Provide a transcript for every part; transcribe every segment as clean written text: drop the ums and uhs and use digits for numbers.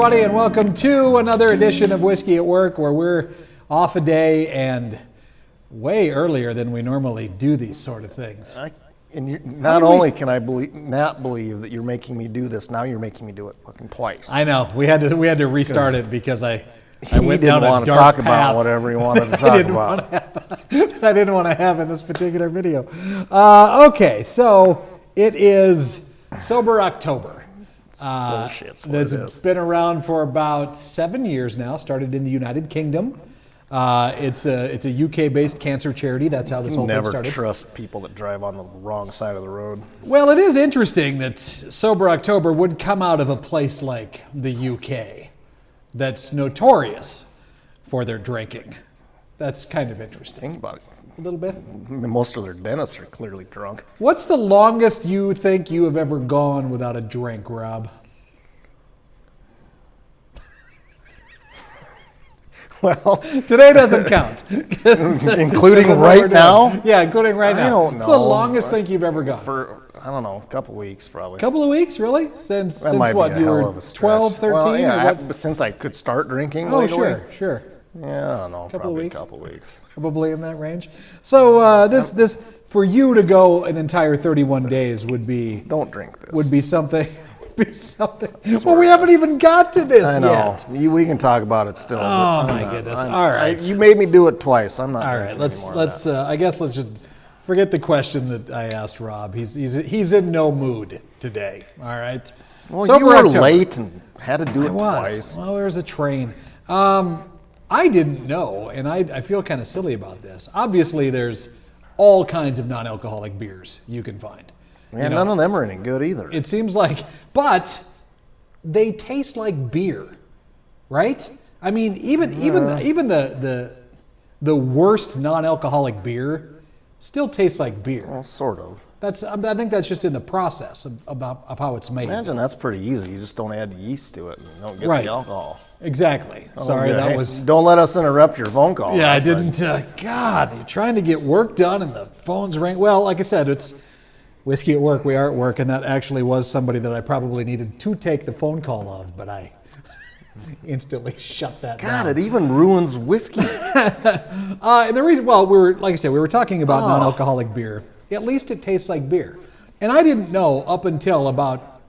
everybody, and welcome to another edition of Whiskey at Work, where we're off a day and way earlier than we normally do these sort of things. Not only can I not believe that you're making me do this, now you're making me do it fucking twice. I know we had to restart it because I went didn't down a want to dark talk path about whatever he wanted to talk about. That I didn't want to have in this particular video. Okay, so it is Sober October. Bullshit's what it is. That's been around for about 7 years now. Started in the United Kingdom. It's a UK-based cancer charity. That's how this whole thing Never started. trust people that drive on the wrong side of the road. Well, it is interesting that Sober October would come out of a place like the UK that's notorious for their drinking. That's kind of interesting. Think about it. A little bit. Most of their dentists are clearly drunk. What's the longest you think you have ever gone without a drink, Rob? Well, Today doesn't count. including right now? Yeah, including right now. I don't know. What's the longest thing you've ever gone? For, I don't know, a couple weeks probably. A couple of weeks, really? Since That might what, be a you hell were of a stretch. 12, 13? Well, yeah, or what? since I could start drinking Oh, legally. sure. Yeah, I don't know, Couple of probably weeks? a couple weeks. Probably in that range. So this for you to go an entire 31 days would be Don't drink this. would be something. Well, we haven't even got to this I know. yet. We can talk about it still. Oh my goodness! All right. You made me do it twice. I'm not. All right. Let's. I guess let's just forget the question that I asked Rob. He's in no mood today. All right. Well, Sober you were October. late and had to do it I was. twice. Well, there's a train. I didn't know, and I feel kind of silly about this. Obviously, there's all kinds of non-alcoholic beers you can find. Yeah, You know, none of them are any good either. It seems like, but they taste like beer, right? I mean, even the worst non-alcoholic beer still tastes like beer. Well, sort of. I think that's just in the process of how it's made. Imagine that's pretty easy. You just don't add yeast to it and don't get Right. the alcohol. Exactly. Sorry, Yeah, that hey, was. Don't let us interrupt your phone call. Yeah, I That's like- didn't. God, you're trying to get work done and the phone's ring. Well, like I said, it's Whiskey at Work. We are at work, and that actually was somebody that I probably needed to take the phone call of, but I instantly shut that down. God, it even ruins whiskey. And the reason, well, like I said, we were talking about non-alcoholic beer. At least it tastes like beer. And I didn't know up until about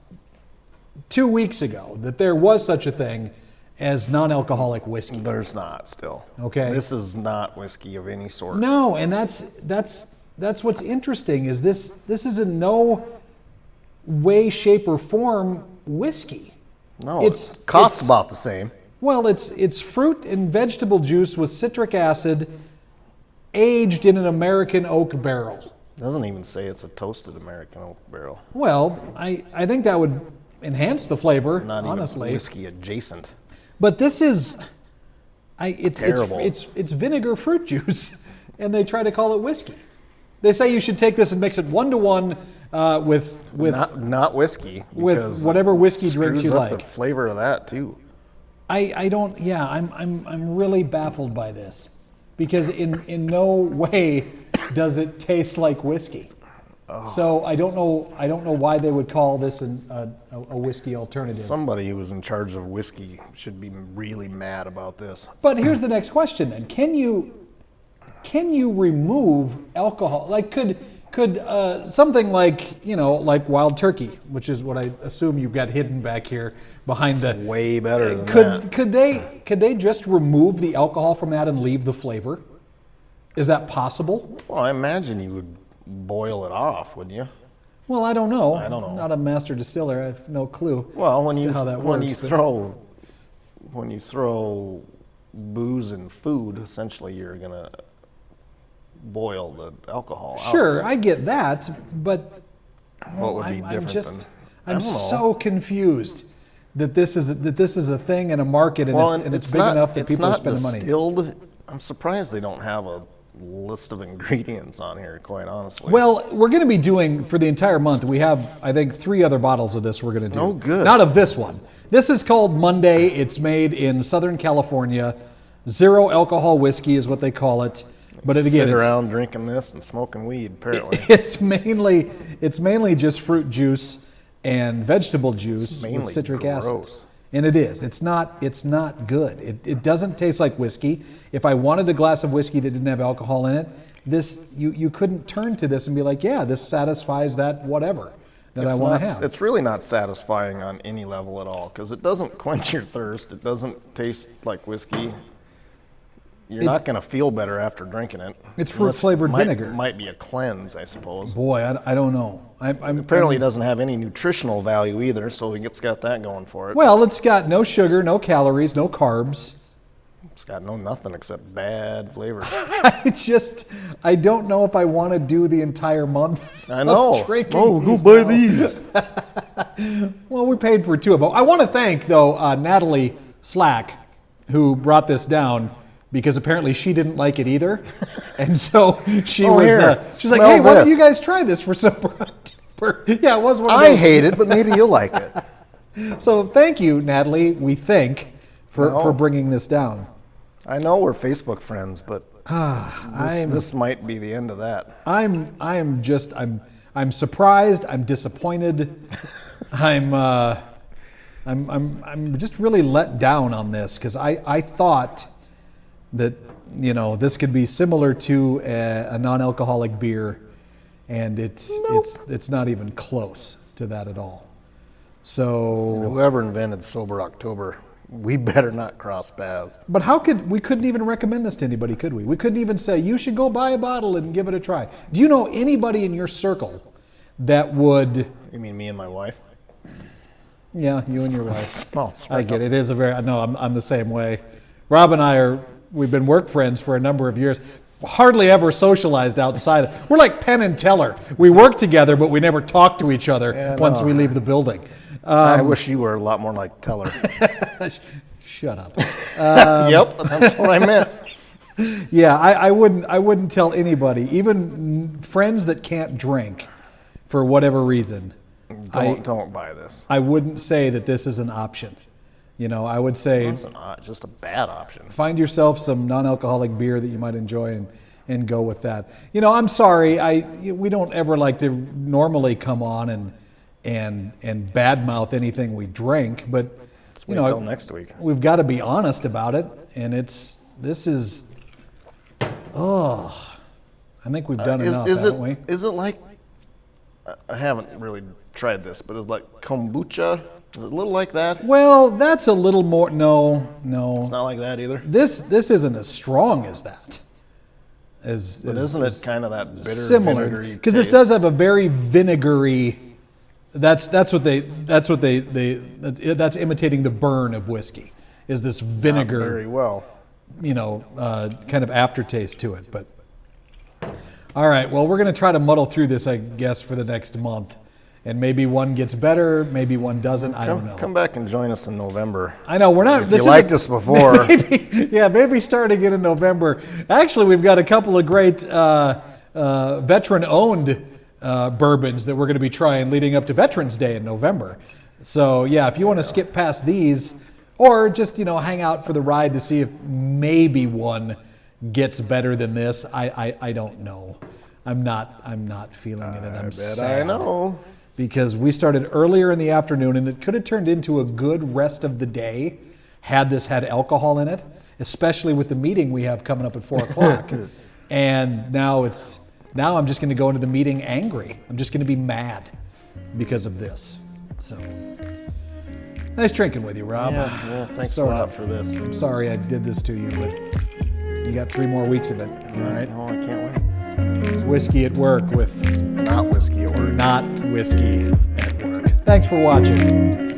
2 weeks ago that there was such a thing as non-alcoholic whiskey. There's not still. Okay. This is not whiskey of any sort. No, and that's what's interesting is this is in no way, shape, or form whiskey. No, it costs about the same. Well, it's fruit and vegetable juice with citric acid aged in an American oak barrel. Doesn't even say it's a toasted American oak barrel. Well, I think that would enhance the flavor, Not honestly. even whiskey adjacent. But this is, Terrible. it's vinegar fruit juice, and they try to call it whiskey. They say you should take this and mix it 1-to-1 with Not whiskey. with because whatever whiskey it drinks screws you up like. the flavor of that too. I don't. Yeah, I'm really baffled by this because in no way does it taste like whiskey. So I don't know why they would call this a whiskey alternative. Somebody who was in charge of whiskey should be really mad about this. But here's the next question then: Can you remove alcohol? Like could something like like Wild Turkey, which is what I assume you've got hidden back here behind the. Way better than that. Could they just remove the alcohol from that and leave the flavor? Is that possible? Well, I imagine you would boil it off, wouldn't you? Well, I don't know. I don't know. I'm not a master distiller. I have no clue. Well, as to how that when works, you throw booze in food, essentially you're gonna boil the alcohol out. Sure, I get that, but What would be different than? I I'm don't know. so confused that this is a thing and a market and Well, it's big enough that people are spending money. distilled. I'm surprised they don't have a list of ingredients on here, quite honestly. Well, we're going to be doing, for the entire month, we have, I think, 3 other bottles of this we're going to do. Oh, good. Not of this one. This is called Monday. It's made in Southern California. 0 alcohol whiskey is what they call it. But again, sit around drinking this and smoking weed, apparently. it's mainly just fruit juice and vegetable juice with citric acid. And it is. It's not good. It doesn't taste like whiskey. If I wanted a glass of whiskey that didn't have alcohol in it, you couldn't turn to this and be like, yeah, this satisfies that whatever that I want to have. It's really not satisfying on any level at all because it doesn't quench your thirst. It doesn't taste like whiskey. You're not going to feel better after drinking it. It's fruit-flavored vinegar. Might be a cleanse, I suppose. Boy, I don't know. Apparently, it doesn't have any nutritional value either, so it's got that going for it. Well, it's got no sugar, no calories, no carbs. It's got nothing except bad flavor. I don't know if I want to do the entire month. I know. Go buy these. Well, we paid for 2 of them. I want to thank, though, Natalie Slack, who brought this down, because apparently she didn't like it either. And so she's like, hey, why don't you guys try this for September? Yeah, it was one of those. I hate it, but maybe you'll like it. So thank you, Natalie, we think, for bringing this down. I know we're Facebook friends, but this might be the end of that. I'm surprised. I'm disappointed. I'm just really let down on this because I thought that this could be similar to a non-alcoholic beer, and it's not even close to that at all. So whoever invented Sober October, we better not cross paths. But we couldn't even recommend this to anybody, could we? We couldn't even say, you should go buy a bottle and give it a try. Do you know anybody in your circle that would... You mean me and my wife? Yeah, you and your wife. Oh, I get it. It is I'm the same way. Rob and we've been work friends for a number of years. Hardly ever socialized outside. We're like Penn and Teller. We work together, but we never talk to each other once we leave the building. I wish you were a lot more like Teller. Shut up. Yep, that's what I meant. Yeah, I wouldn't tell anybody, even friends that can't drink for whatever reason. Don't buy this. I wouldn't say that this is an option. I would say it's just a bad option. Find yourself some non-alcoholic beer that you might enjoy and go with that. I'm sorry. We don't ever like to normally come on and badmouth anything we drink, but wait until next week. We've got to be honest about it, and I think we've done enough, haven't we? Is it like, I haven't really tried this, but is it like kombucha? Is it a little like that? Well, that's a little more. No. It's not like that either. This isn't as strong as that. But isn't it kind of that bitter, similar? vinegary Because this does have a very vinegary. That's imitating the burn of whiskey. Is this vinegar? Not very well. Kind of aftertaste to it. But all right. Well, we're going to try to muddle through this, I guess, for the next month. And maybe one gets better, maybe one doesn't. I don't know. Come back and join us in November. I know we're not. If you liked us before, maybe starting in November. Actually, we've got a couple of great veteran-owned bourbons that we're going to be trying leading up to Veterans Day in November. So yeah, if you want to skip past these, or just hang out for the ride to see if maybe one gets better than this, I don't know. I'm not feeling it, and I'm sad. I know. Because we started earlier in the afternoon, and it could have turned into a good rest of the day had this had alcohol in it, especially with the meeting we have coming up at 4:00. And now I'm just going to go into the meeting angry. I'm just going to be mad because of this. So, nice drinking with you, Rob. Yeah, thanks a lot for this. I'm sorry I did this to you, but you got 3 more weeks of it. All right? No, I can't wait. It's whiskey at work with... Not whiskey at work. Not whiskey at work. Thanks for watching.